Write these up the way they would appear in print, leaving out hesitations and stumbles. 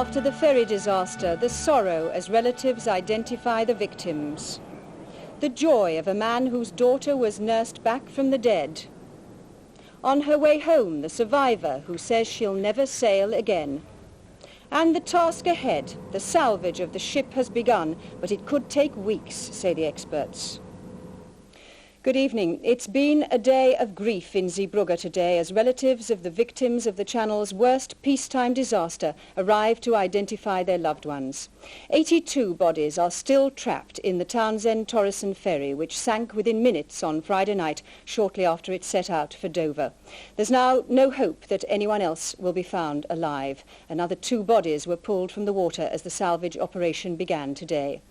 after the ferry disaster, the sorrow as relatives identify the victims. The joy of a man whose daughter was nursed back from the dead. On her way home, the survivor who says she'll never sail again. And the task ahead, the salvage of the ship has begun, but it could take weeks, say the experts. Good evening. It's been a day of grief in Zeebrugge today as relatives of the victims of the Channel's worst peacetime disaster arrive to identify their loved ones. 82 bodies are still trapped in the Townsend-Torresen ferry, which sank within minutes on Friday night, shortly after it set out for Dover. There's now no hope that anyone else will be found alive. Another 2 bodies were pulled from the water as the salvage operation began today.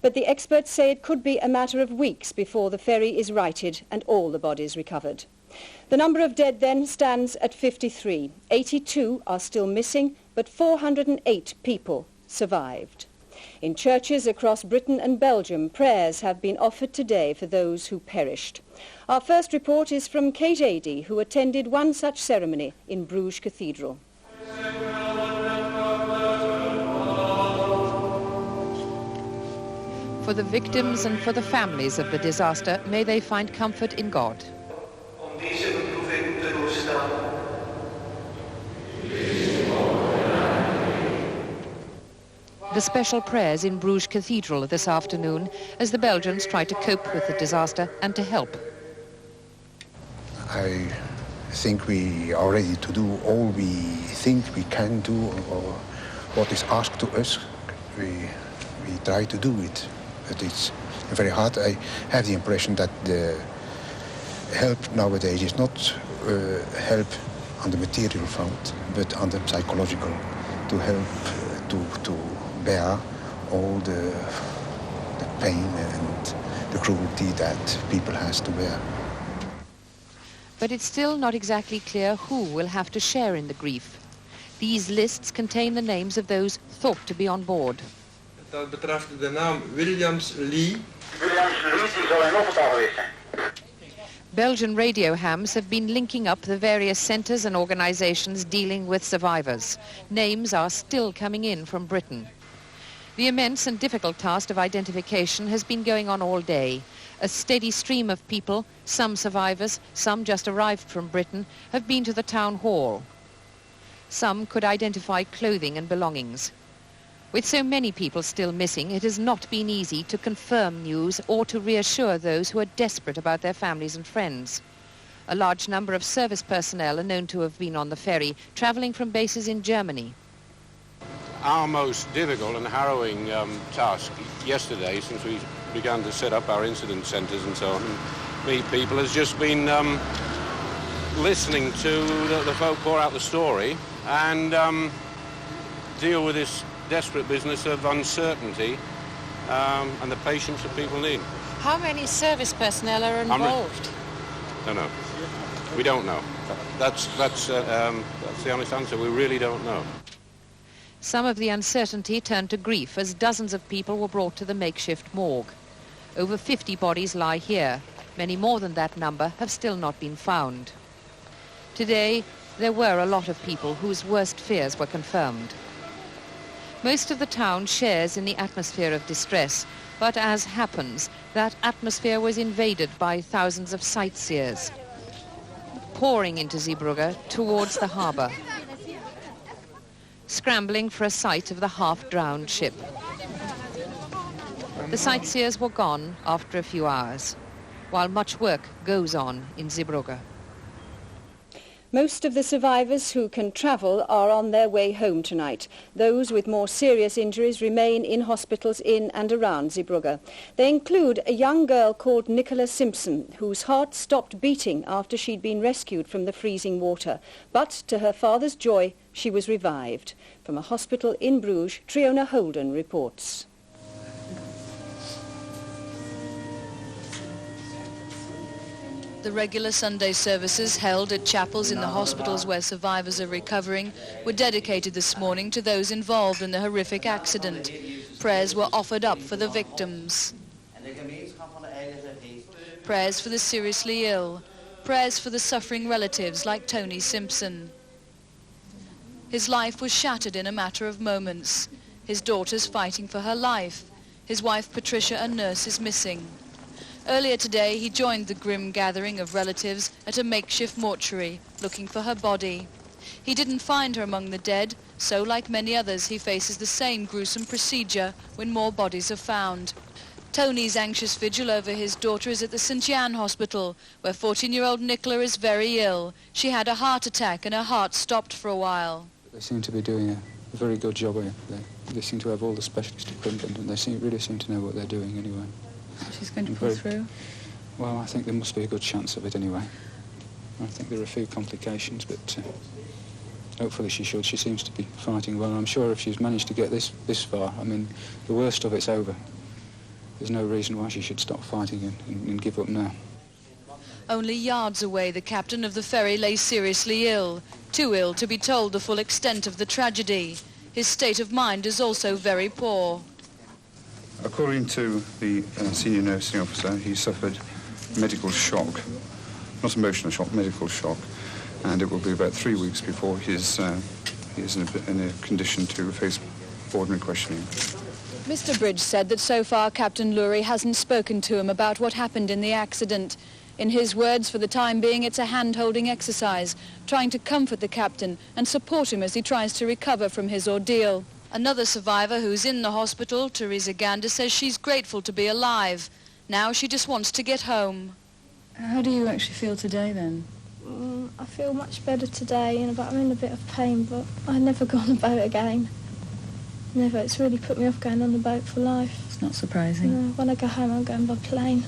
But the experts say it could be a matter of weeks before the ferry is righted and all the bodies recovered. The number of dead then stands at 53. 82 are still missing, but 408 people survived. In churches across Britain and Belgium, prayers have been offered today for those who perished. Our first report is from Kate Adey, who attended one such ceremony in Bruges Cathedral. For the victims and for the families of the disaster, may they find comfort in God. The special prayers in Bruges Cathedral this afternoon as the Belgians try to cope with the disaster and to help. I think we are ready to do all we think we can do or what is asked to us. We try to do it. But it's very hard. I have the impression that the help nowadays is not help on the material front, but on the psychological, to help to bear all the pain and the cruelty that people has to bear. But it's still not exactly clear who will have to share in the grief. These lists contain the names of those thought to be on board. Dat betreft de naam Williams Lee. Belgian radio hams have been linking up the various centres and organisations dealing with survivors. Names are still coming in from Britain. The immense and difficult task of identification has been going on all day. A steady stream of people, some survivors, some just arrived from Britain, have been to the town hall. Some could identify clothing and belongings. With so many people still missing, it has not been easy to confirm news or to reassure those who are desperate about their families and friends. A large number of service personnel are known to have been on the ferry, travelling from bases in Germany. Our most difficult and harrowing task yesterday, since we began to set up our incident centres and so on, and meet people, has just been listening to the folk pour out the story and deal with this desperate business of uncertainty and the patience that people need. How many service personnel are involved? No. We don't know. That's the honest answer. We really don't know. Some of the uncertainty turned to grief as dozens of people were brought to the makeshift morgue. Over 50 bodies lie here. Many more than that number have still not been found. Today, there were a lot of people whose worst fears were confirmed. Most of the town shares in the atmosphere of distress, but as happens, that atmosphere was invaded by thousands of sightseers, pouring into Zeebrugge towards the harbour, scrambling for a sight of the half-drowned ship. The sightseers were gone after a few hours, while much work goes on in Zeebrugge. Most of the survivors who can travel are on their way home tonight. Those with more serious injuries remain in hospitals in and around Zeebrugge. They include a young girl called Nicola Simpson, whose heart stopped beating after she'd been rescued from the freezing water. But to her father's joy, she was revived. From a hospital in Bruges, Triona Holden reports. The regular Sunday services held at chapels in the hospitals where survivors are recovering were dedicated this morning to those involved in the horrific accident. Prayers were offered up for the victims. Prayers for the seriously ill. Prayers for the suffering relatives like Tony Simpson. His life was shattered in a matter of moments. His daughter's fighting for her life. His wife Patricia, a nurse, is missing. Earlier today, he joined the grim gathering of relatives at a makeshift mortuary, looking for her body. He didn't find her among the dead, so like many others, he faces the same gruesome procedure when more bodies are found. Tony's anxious vigil over his daughter is at the St. Jan Hospital, where 14-year-old Nicola is very ill. She had a heart attack and her heart stopped for a while. They seem to be doing a very good job here. They seem to have all the specialist equipment, and they really seem to know what they're doing anyway. She's going to pull through? Well, I think there must be a good chance of it anyway. I think there are a few complications, but hopefully she should. She seems to be fighting well. I'm sure if she's managed to get this far, I mean, the worst of it's over. There's no reason why she should stop fighting and give up now. Only yards away, the captain of the ferry lay seriously ill, too ill to be told the full extent of the tragedy. His state of mind is also very poor. According to the senior nursing officer, he suffered medical shock, not emotional shock, medical shock, and it will be about 3 weeks before he is in a condition to face ordinary questioning. Mr. Bridge said that so far Captain Lurie hasn't spoken to him about what happened in the accident. In his words, for the time being, it's a hand-holding exercise, trying to comfort the captain and support him as he tries to recover from his ordeal. Another survivor who's in the hospital, Teresa Gander, says she's grateful to be alive. Now she just wants to get home. How do you actually feel today, then? I feel much better today, and I'm in a bit of pain, but I'd never go on a boat again. Never. It's really put me off going on the boat for life. It's not surprising. No, when I go home, I'm going by plane.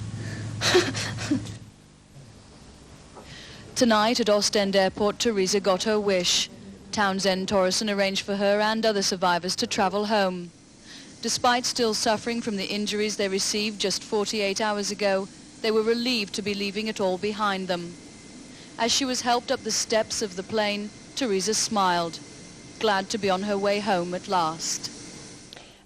Tonight at Ostend Airport, Teresa got her wish. Townsend Torreson arranged for her and other survivors to travel home. Despite still suffering from the injuries they received just 48 hours ago, they were relieved to be leaving it all behind them. As she was helped up the steps of the plane, Teresa smiled, glad to be on her way home at last.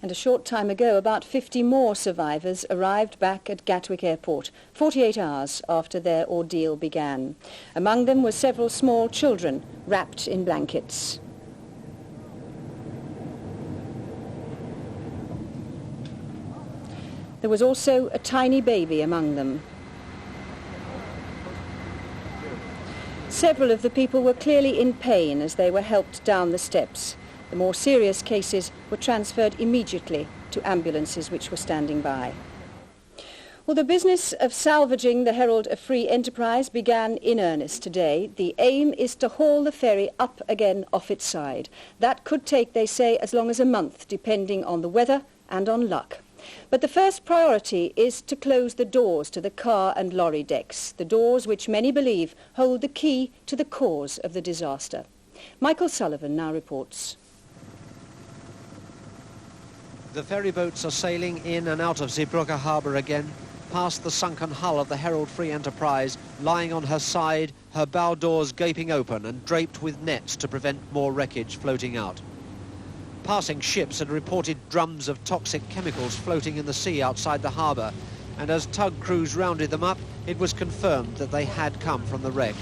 And a short time ago, about 50 more survivors arrived back at Gatwick Airport, 48 hours after their ordeal began. Among them were several small children wrapped in blankets. There was also a tiny baby among them. Several of the people were clearly in pain as they were helped down the steps. The more serious cases were transferred immediately to ambulances which were standing by. Well, the business of salvaging the Herald of Free Enterprise began in earnest today. The aim is to haul the ferry up again off its side. That could take, they say, as long as a month, depending on the weather and on luck. But the first priority is to close the doors to the car and lorry decks, the doors which many believe hold the key to the cause of the disaster. Michael Sullivan now reports. The ferry boats are sailing in and out of Zeebrugge harbour again, past the sunken hull of the Herald Free Enterprise, lying on her side, her bow doors gaping open and draped with nets to prevent more wreckage floating out. Passing ships had reported drums of toxic chemicals floating in the sea outside the harbour, and as tug crews rounded them up, it was confirmed that they had come from the wreck.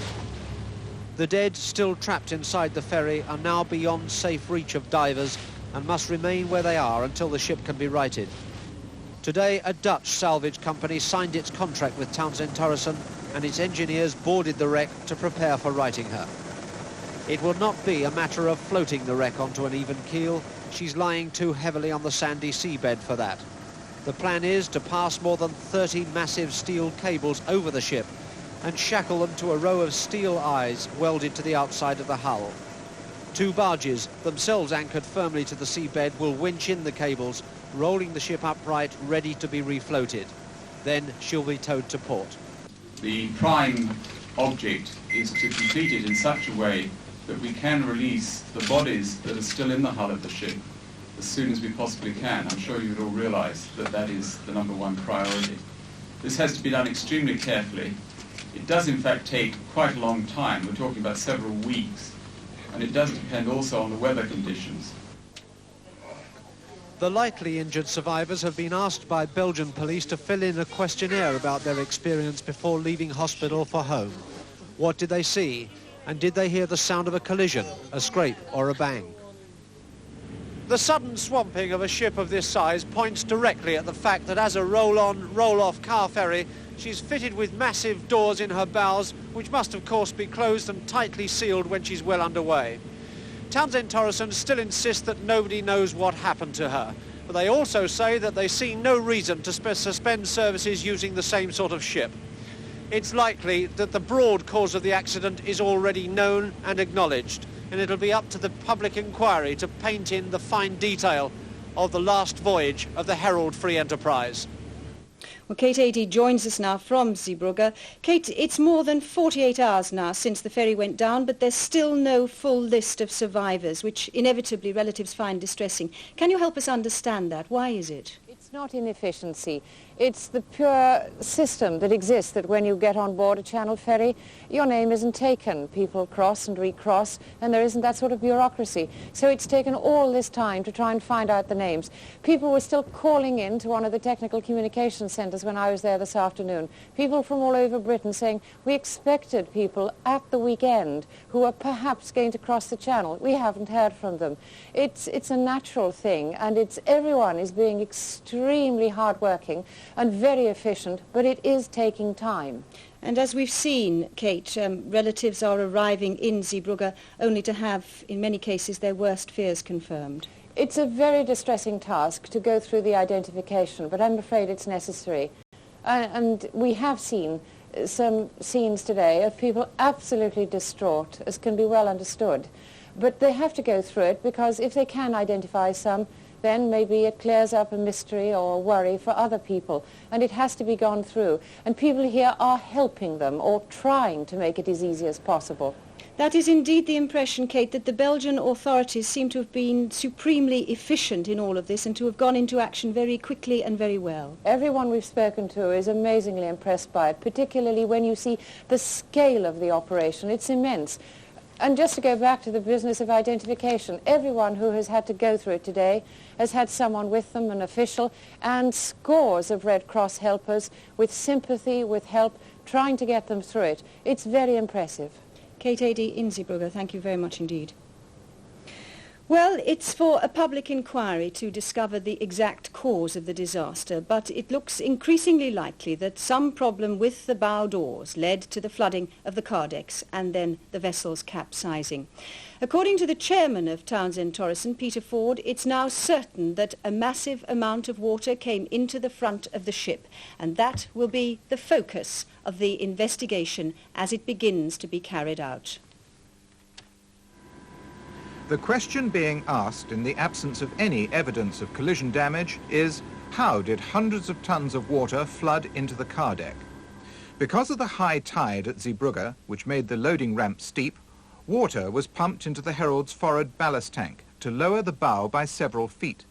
The dead, still trapped inside the ferry, are now beyond safe reach of divers and must remain where they are until the ship can be righted. Today, a Dutch salvage company signed its contract with Townsend Torreson, and its engineers boarded the wreck to prepare for righting her. It will not be a matter of floating the wreck onto an even keel. She's lying too heavily on the sandy seabed for that. The plan is to pass more than 30 massive steel cables over the ship and shackle them to a row of steel eyes welded to the outside of the hull. 2 barges, themselves anchored firmly to the seabed, will winch in the cables, rolling the ship upright, ready to be refloated. Then she'll be towed to port. The prime object is to complete it in such a way that we can release the bodies that are still in the hull of the ship as soon as we possibly can. I'm sure you would all realise that that is the #1 priority. This has to be done extremely carefully. It does in fact take quite a long time. We're talking about several weeks. And it does depend also on the weather conditions. The lightly injured survivors have been asked by Belgian police to fill in a questionnaire about their experience before leaving hospital for home. What did they see? And did they hear the sound of a collision, a scrape or a bang? The sudden swamping of a ship of this size points directly at the fact that as a roll-on, roll-off car ferry, she's fitted with massive doors in her bows, which must of course be closed and tightly sealed when she's well underway. Townsend Torrison still insists that nobody knows what happened to her, but they also say that they see no reason to suspend services using the same sort of ship. It's likely that the broad cause of the accident is already known and acknowledged, and it'll be up to the public inquiry to paint in the fine detail of the last voyage of the Herald Free Enterprise. Well, Kate Adie joins us now from Zeebrugge. Kate, it's more than 48 hours now since the ferry went down, but there's still no full list of survivors, which inevitably relatives find distressing. Can you help us understand that? Why is it? It's not inefficiency. It's the pure system that exists that when you get on board a Channel ferry, your name isn't taken. People cross and recross, and there isn't that sort of bureaucracy. So it's taken all this time to try and find out the names. People were still calling in to one of the technical communication centres when I was there this afternoon. People from all over Britain saying, we expected people at the weekend who are perhaps going to cross the Channel. We haven't heard from them. It's a natural thing, and everyone is being extremely hardworking and very efficient, but it is taking time. And as we've seen, Kate, relatives are arriving in Zeebrugge only to have, in many cases, their worst fears confirmed. It's a very distressing task to go through the identification, but I'm afraid it's necessary. And we have seen some scenes today of people absolutely distraught, as can be well understood. But they have to go through it because if they can identify some, then maybe it clears up a mystery or a worry for other people, and it has to be gone through. And people here are helping them or trying to make it as easy as possible. That is indeed the impression, Kate, that the Belgian authorities seem to have been supremely efficient in all of this and to have gone into action very quickly and very well. Everyone we've spoken to is amazingly impressed by it, particularly when you see the scale of the operation. It's immense. And just to go back to the business of identification, everyone who has had to go through it today has had someone with them, an official, and scores of Red Cross helpers with sympathy, with help, trying to get them through it. It's very impressive. Kate Adie in Zeebrugge, thank you very much indeed. Well, it's for a public inquiry to discover the exact cause of the disaster, but it looks increasingly likely that some problem with the bow doors led to the flooding of the car decks and then the vessel's capsizing. According to the chairman of Townsend Torrison, Peter Ford, it's now certain that a massive amount of water came into the front of the ship, and that will be the focus of the investigation as it begins to be carried out. The question being asked in the absence of any evidence of collision damage is, how did hundreds of tons of water flood into the car deck? Because of the high tide at Zeebrugge, which made the loading ramp steep, water was pumped into the Herald's forward ballast tank to lower the bow by several feet.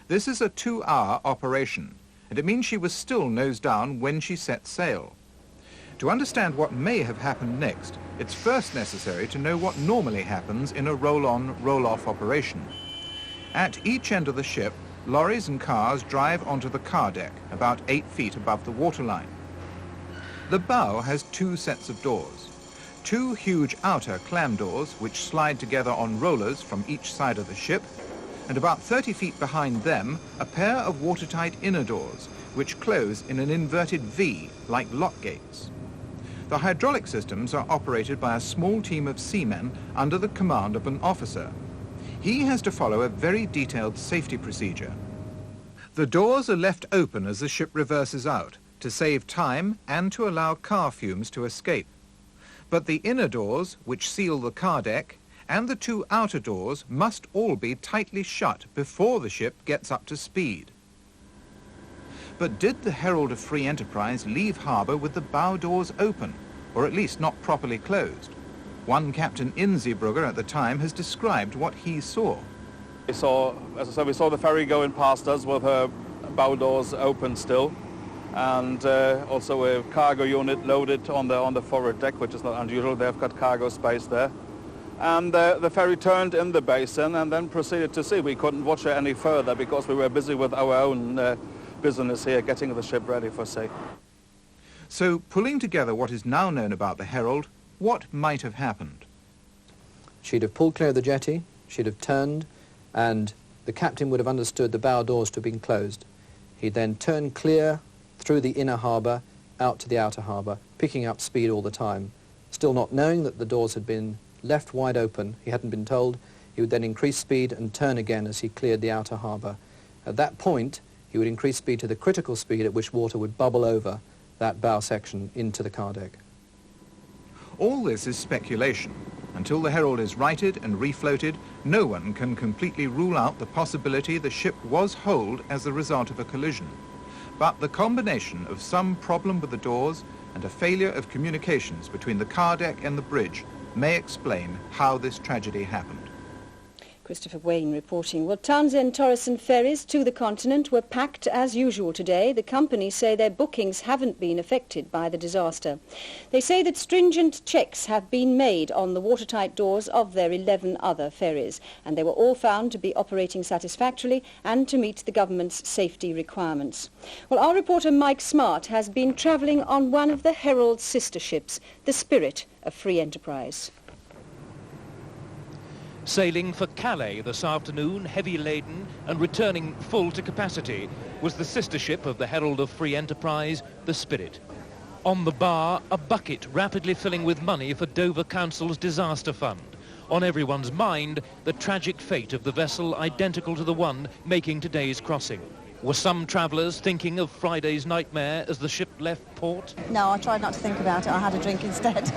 This is a 2-hour operation, and it means she was still nose down when she set sail. To understand what may have happened next, it's first necessary to know what normally happens in a roll-on, roll-off operation. At each end of the ship, lorries and cars drive onto the car deck, about 8 feet above the waterline. The bow has 2 sets of doors. 2 huge outer clam doors, which slide together on rollers from each side of the ship, and about 30 feet behind them, a pair of watertight inner doors, which close in an inverted V, like lock gates. The hydraulic systems are operated by a small team of seamen under the command of an officer. He has to follow a very detailed safety procedure. The doors are left open as the ship reverses out, to save time and to allow car fumes to escape. But the inner doors, which seal the car deck, and the 2 outer doors must all be tightly shut before the ship gets up to speed. But did the Herald of Free Enterprise leave harbour with the bow doors open, or at least not properly closed? One captain in Zeebrugge at the time has described what he saw. As I said, we saw the ferry going past us with her bow doors open still, and also a cargo unit loaded on the forward deck, which is not unusual. They've got cargo space there. And the ferry turned in the basin and then proceeded to sea. We couldn't watch her any further because we were busy with our own business here, getting the ship ready for sea. So, pulling together what is now known about the Herald, what might have happened? She'd have pulled clear of the jetty, she'd have turned, and the captain would have understood the bow doors to have been closed. He'd then turn clear through the inner harbour, out to the outer harbour, picking up speed all the time. Still not knowing that the doors had been left wide open, he hadn't been told, he would then increase speed and turn again as he cleared the outer harbour. At that point, he would increase speed to the critical speed at which water would bubble over that bow section into the car deck. All this is speculation. Until the Herald is righted and refloated, no one can completely rule out the possibility the ship was holed as the result of a collision. But the combination of some problem with the doors and a failure of communications between the car deck and the bridge may explain how this tragedy happened. Christopher Wayne reporting. Well, Townsend-Torreston ferries to the continent were packed as usual today. The company say their bookings haven't been affected by the disaster. They say that stringent checks have been made on the watertight doors of their 11 other ferries, and they were all found to be operating satisfactorily and to meet the government's safety requirements. Well, our reporter Mike Smart has been travelling on one of the Herald's sister ships, the Spirit of Free Enterprise. Sailing for Calais this afternoon, heavy laden and returning full to capacity, was the sister ship of the Herald of Free Enterprise, the Spirit. On the bar, a bucket rapidly filling with money for Dover Council's disaster fund. On everyone's mind, the tragic fate of the vessel identical to the one making today's crossing. Were some travellers thinking of Friday's nightmare as the ship left port? No, I tried not to think about it. I had a drink instead.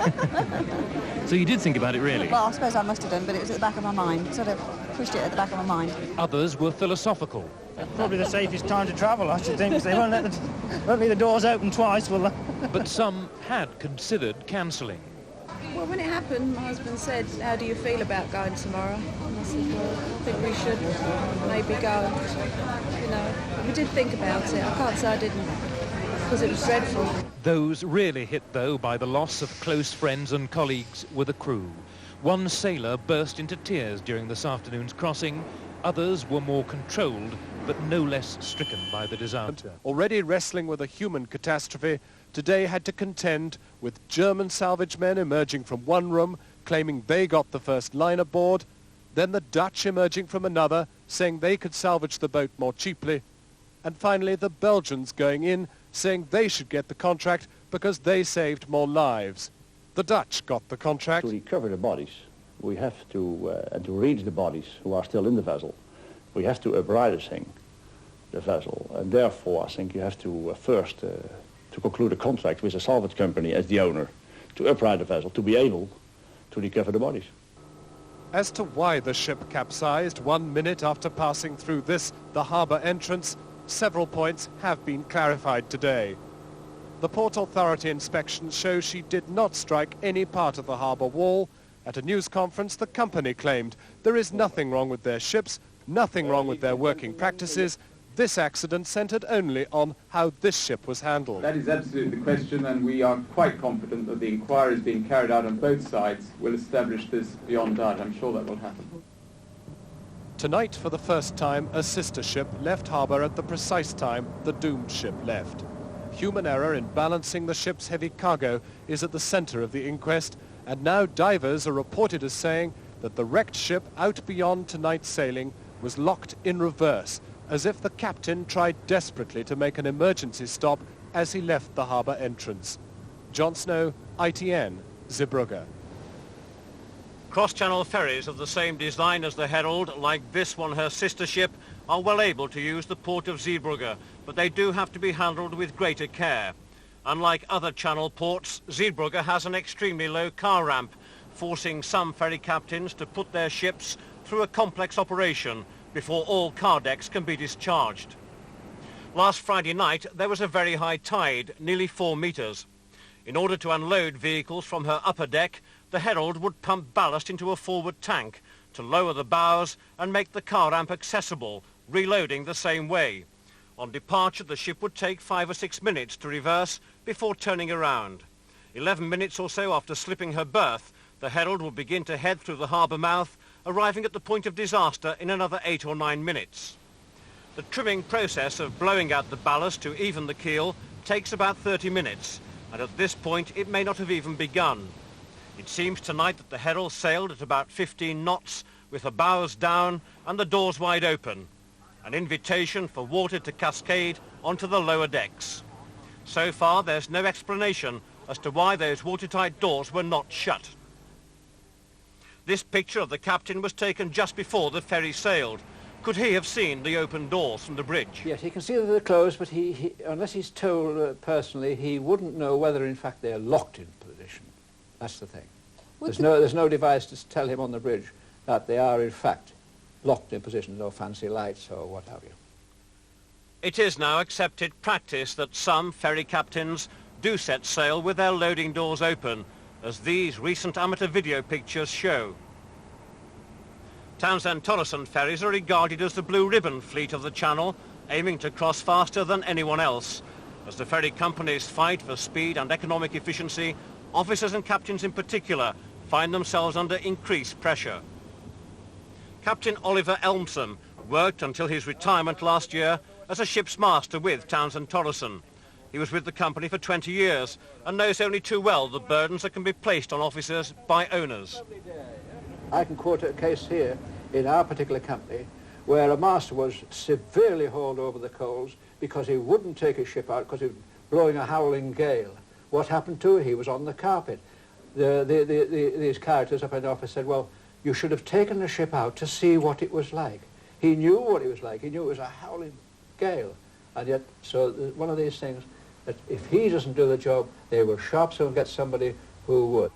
So you did think about it, really? Well, I suppose I must have done, but it was at the back of my mind. Sort of pushed it at the back of my mind. Others were philosophical. Probably the safest time to travel, I should think, because they won't leave the doors open twice, will they? But some had considered cancelling. Well, when it happened, my husband said, how do you feel about going tomorrow? And I said, well, I think we should maybe go. You know, we did think about it. I can't say I didn't, because it was dreadful. Those really hit, though, by the loss of close friends and colleagues were the crew. One sailor burst into tears during this afternoon's crossing. Others were more controlled, but no less stricken by the disaster. Already wrestling with a human catastrophe, today had to contend with German salvage men emerging from one room, claiming they got the first line aboard, then the Dutch emerging from another, saying they could salvage the boat more cheaply, and finally the Belgians going in, saying they should get the contract because they saved more lives. The Dutch got the contract. To recover the bodies, we have to, and to reach the bodies who are still in the vessel, we have to uprising the vessel, and therefore I think you have to first to conclude a contract with a salvage company as the owner to upright the vessel, to be able to recover the bodies. As to why the ship capsized 1 minute after passing through this, the harbour entrance, several points have been clarified today. The Port Authority inspection shows she did not strike any part of the harbour wall. At a news conference, the company claimed there is nothing wrong with their ships, nothing wrong with their working practices. This accident centred only on how this ship was handled. That is absolutely the question, and we are quite confident that the inquiries being carried out on both sides will establish this beyond doubt. I'm sure that will happen. Tonight, for the first time, a sister ship left harbour at the precise time the doomed ship left. Human error in balancing the ship's heavy cargo is at the centre of the inquest, and now divers are reported as saying that the wrecked ship out beyond tonight's sailing was locked in reverse, as if the captain tried desperately to make an emergency stop as he left the harbour entrance. John Snow, ITN, Zeebrugge. Cross-channel ferries of the same design as the Herald, like this one, her sister ship, are well able to use the port of Zeebrugge, but they do have to be handled with greater care. Unlike other channel ports, Zeebrugge has an extremely low car ramp, forcing some ferry captains to put their ships through a complex operation before all car decks can be discharged. Last Friday night, there was a very high tide, nearly 4 metres. In order to unload vehicles from her upper deck, the Herald would pump ballast into a forward tank to lower the bows and make the car ramp accessible, reloading the same way. On departure, the ship would take 5 or 6 minutes to reverse before turning around. 11 minutes or so after slipping her berth, the Herald would begin to head through the harbour mouth, arriving at the point of disaster in another 8 or 9 minutes. The trimming process of blowing out the ballast to even the keel takes about 30 minutes, and at this point it may not have even begun. It seems tonight that the Herald sailed at about 15 knots with her bows down and the doors wide open, an invitation for water to cascade onto the lower decks. So far there's no explanation as to why those watertight doors were not shut. This picture of the captain was taken just before the ferry sailed. Could he have seen the open doors from the bridge? Yes, he can see that they're closed, but he unless he's told personally, he wouldn't know whether in fact they're locked in position. That's the thing. There's no device to tell him on the bridge that they are in fact locked in position, no fancy lights or what have you. It is now accepted practice that some ferry captains do set sail with their loading doors open, as these recent amateur video pictures show. Townsend-Torreson ferries are regarded as the blue ribbon fleet of the Channel, aiming to cross faster than anyone else. As the ferry companies fight for speed and economic efficiency, officers and captains in particular find themselves under increased pressure. Captain Oliver Elmson worked until his retirement last year as a ship's master with Townsend-Torreson. He was with the company for 20 years and knows only too well the burdens that can be placed on officers by owners. I can quote a case here in our particular company where a master was severely hauled over the coals because he wouldn't take his ship out because it was blowing a howling gale. What happened to him? He was on the carpet. These characters up in the office said, well, you should have taken the ship out to see what it was like. He knew what it was like. He knew it was a howling gale. And yet, so one of these things that if he doesn't do the job, they will sharp soon get somebody who would.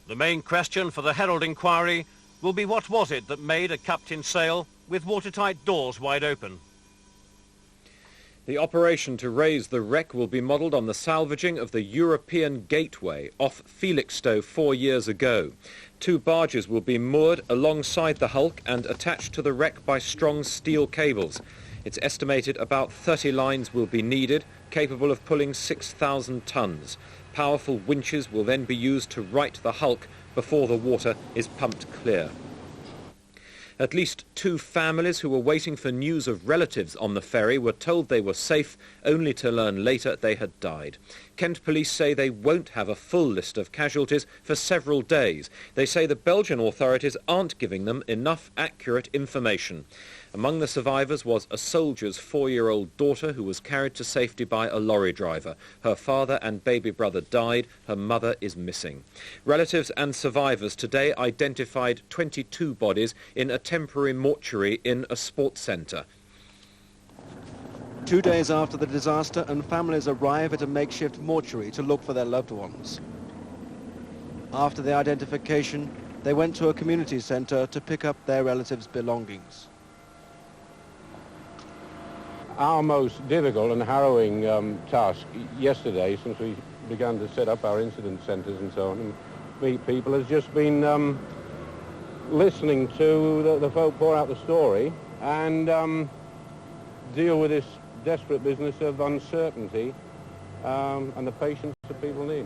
The main question for the Herald inquiry will be what was it that made a captain sail with watertight doors wide open? The operation to raise the wreck will be modelled on the salvaging of the European Gateway off Felixstowe 4 years ago. 2 barges will be moored alongside the hulk and attached to the wreck by strong steel cables. It's estimated about 30 lines will be needed, capable of pulling 6,000 tons. Powerful winches will then be used to right the hulk before the water is pumped clear. At least 2 families who were waiting for news of relatives on the ferry were told they were safe, only to learn later they had died. Kent police say they won't have a full list of casualties for several days. They say the Belgian authorities aren't giving them enough accurate information. Among the survivors was a soldier's 4-year-old daughter who was carried to safety by a lorry driver. Her father and baby brother died. Her mother is missing. Relatives and survivors today identified 22 bodies in a temporary mortuary in a sports centre. 2 days after the disaster, and families arrive at a makeshift mortuary to look for their loved ones. After the identification, they went to a community centre to pick up their relatives' belongings. Our most difficult and harrowing task yesterday, since we began to set up our incident centres and so on and meet people, has just been listening to the folk pour out the story and deal with this desperate business of uncertainty and the patience that people need.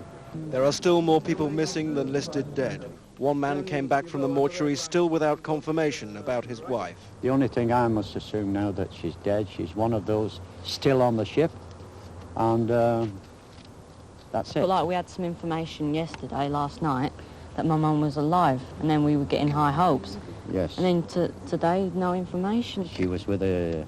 There are still more people missing than listed dead. One man came back from the mortuary still without confirmation about his wife. The only thing I must assume now that she's dead, she's one of those still on the ship, and that's it. But like we had some information yesterday, last night, that my mum was alive, and then we were getting high hopes. Yes. And then today, no information. She was with a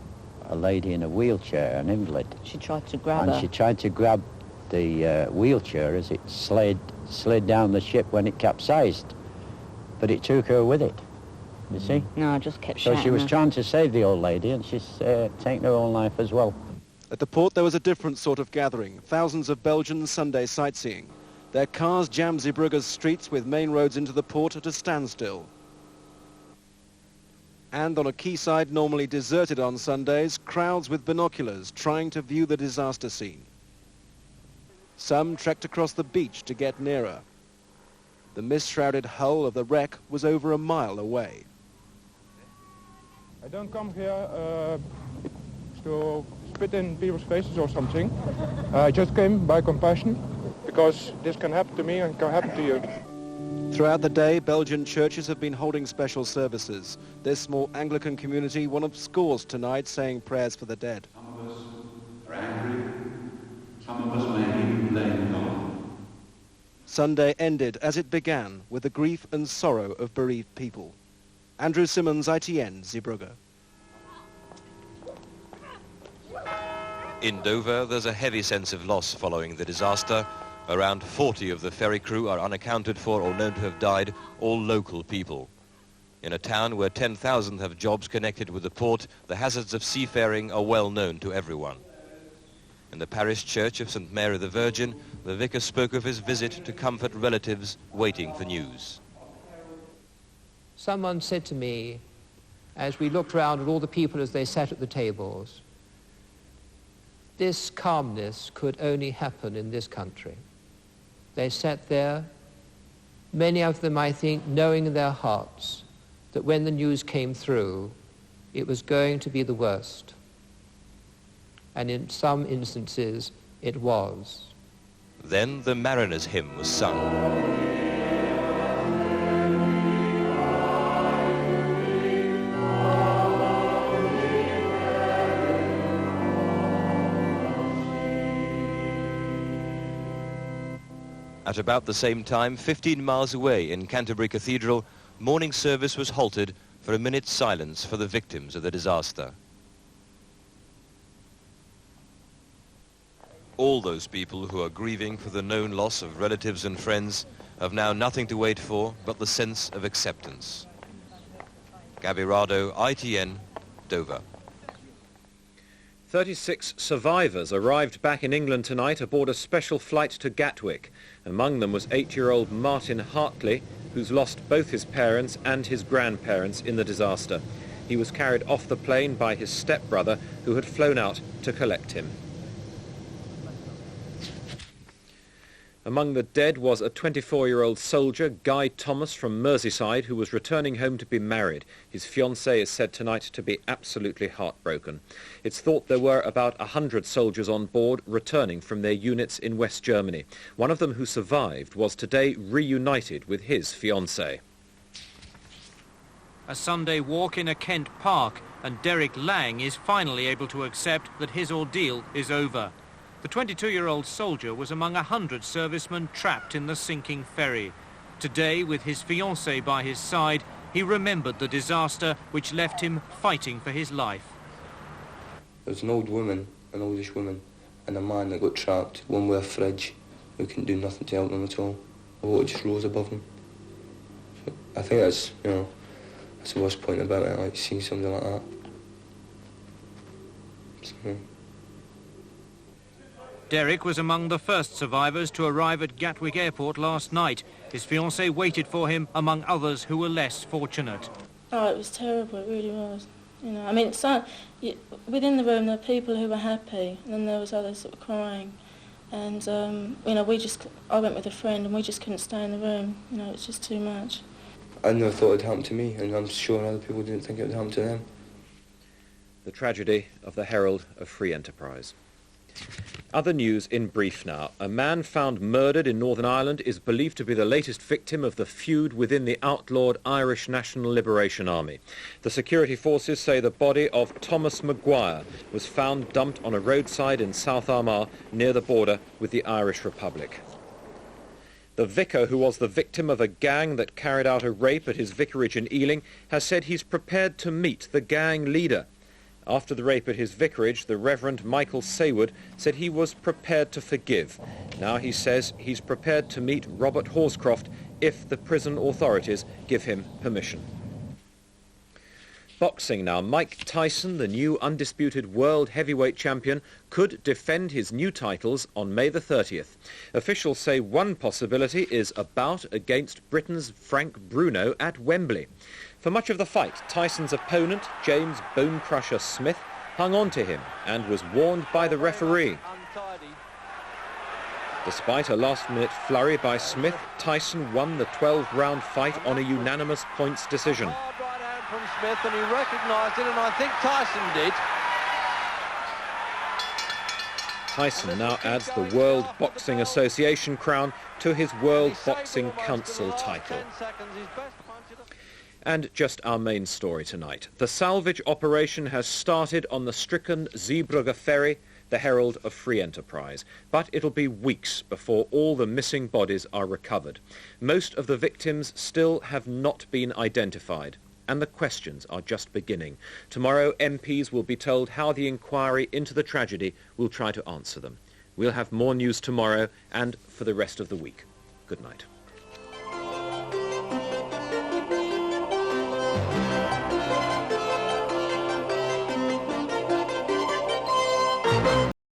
lady in a wheelchair, an invalid. She tried to grab her. And she tried to grab the wheelchair as it slid down the ship when it capsized. But it took her with it, you see? No, I just kept So shouting she was her. trying to save the old lady, and she's taken her own life as well. At the port, there was a different sort of gathering. Thousands of Belgians Sunday sightseeing. Their cars jammed Zeebrugge's streets with main roads into the port at a standstill. And on a quayside normally deserted on Sundays, crowds with binoculars trying to view the disaster scene. Some trekked across the beach to get nearer. The mist-shrouded hull of the wreck was over a mile away. I don't come here to spit in people's faces or something. I just came by compassion, because this can happen to me and can happen to you. Throughout the day, Belgian churches have been holding special services. This small Anglican community, one of scores tonight, saying prayers for the dead. Some of us are angry. Some of us may even blame God. Sunday ended as it began, with the grief and sorrow of bereaved people. Andrew Simmons, ITN, Zeebrugge. In Dover, there's a heavy sense of loss following the disaster. Around 40 of the ferry crew are unaccounted for or known to have died, all local people. In a town where 10,000 have jobs connected with the port, the hazards of seafaring are well known to everyone. In the parish church of St. Mary the Virgin, the vicar spoke of his visit to comfort relatives waiting for news. Someone said to me, as we looked round at all the people as they sat at the tables, this calmness could only happen in this country. They sat there, many of them, I think, knowing in their hearts that when the news came through, it was going to be the worst. And in some instances, it was. Then the Mariner's Hymn was sung. At about the same time, 15 miles away in Canterbury Cathedral, morning service was halted for a minute's silence for the victims of the disaster. All those people who are grieving for the known loss of relatives and friends have now nothing to wait for but the sense of acceptance. Gabby Rado, ITN, Dover. 36 survivors arrived back in England tonight aboard a special flight to Gatwick. Among them was 8-year-old Martin Hartley, who's lost both his parents and his grandparents in the disaster. He was carried off the plane by his stepbrother, who had flown out to collect him. Among the dead was a 24-year-old soldier, Guy Thomas from Merseyside, who was returning home to be married. His fiancée is said tonight to be absolutely heartbroken. It's thought there were about 100 soldiers on board returning from their units in West Germany. One of them who survived was today reunited with his fiancée. A Sunday walk in a Kent park, and Derek Lang is finally able to accept that his ordeal is over. The 22-year-old soldier was among 100 servicemen trapped in the sinking ferry. Today, with his fiancée by his side, he remembered the disaster which left him fighting for his life. There was an old woman, an oldish woman, and a man that got trapped, one with a fridge, who couldn't do nothing to help them at all. The water just rose above them. So I think that's, that's the worst point about it, like seeing something like that. So, Derek was among the first survivors to arrive at Gatwick Airport last night. His fiancée waited for him among others who were less fortunate. Oh, it was terrible, it really was. I mean, within the room there were people who were happy, and then there was others that were crying. And, I went with a friend and we just couldn't stay in the room. It was just too much. I never thought it'd happen to me, and I'm sure other people didn't think it would happen to them. The tragedy of the Herald of Free Enterprise. Other news in brief now. A man found murdered in Northern Ireland is believed to be the latest victim of the feud within the outlawed Irish National Liberation Army. The security forces say the body of Thomas Maguire was found dumped on a roadside in South Armagh near the border with the Irish Republic. The vicar, who was the victim of a gang that carried out a rape at his vicarage in Ealing, has said he's prepared to meet the gang leader. After the rape at his vicarage, the Reverend Michael Saywood said he was prepared to forgive. Now he says he's prepared to meet Robert Horscroft if the prison authorities give him permission. Boxing now. Mike Tyson, the new undisputed world heavyweight champion, could defend his new titles on May the 30th. Officials say one possibility is a bout against Britain's Frank Bruno at Wembley. For much of the fight, Tyson's opponent, James Bonecrusher Smith, hung on to him and was warned by the referee. Despite a last-minute flurry by Smith, Tyson won the 12-round fight on a unanimous points decision. Right hand from Smith, and he recognised it, and I think Tyson did. Tyson now adds the World Boxing Association crown to his World Boxing Council title. And just our main story tonight. The salvage operation has started on the stricken Zeebrugge ferry. the herald of free enterprise. But it'll be weeks before all the missing bodies are recovered. Most of the victims still have not been identified, and the questions are just beginning. Tomorrow, MPs will be told how the inquiry into the tragedy will try to answer them. We'll have more news tomorrow and for the rest of the week. Good night.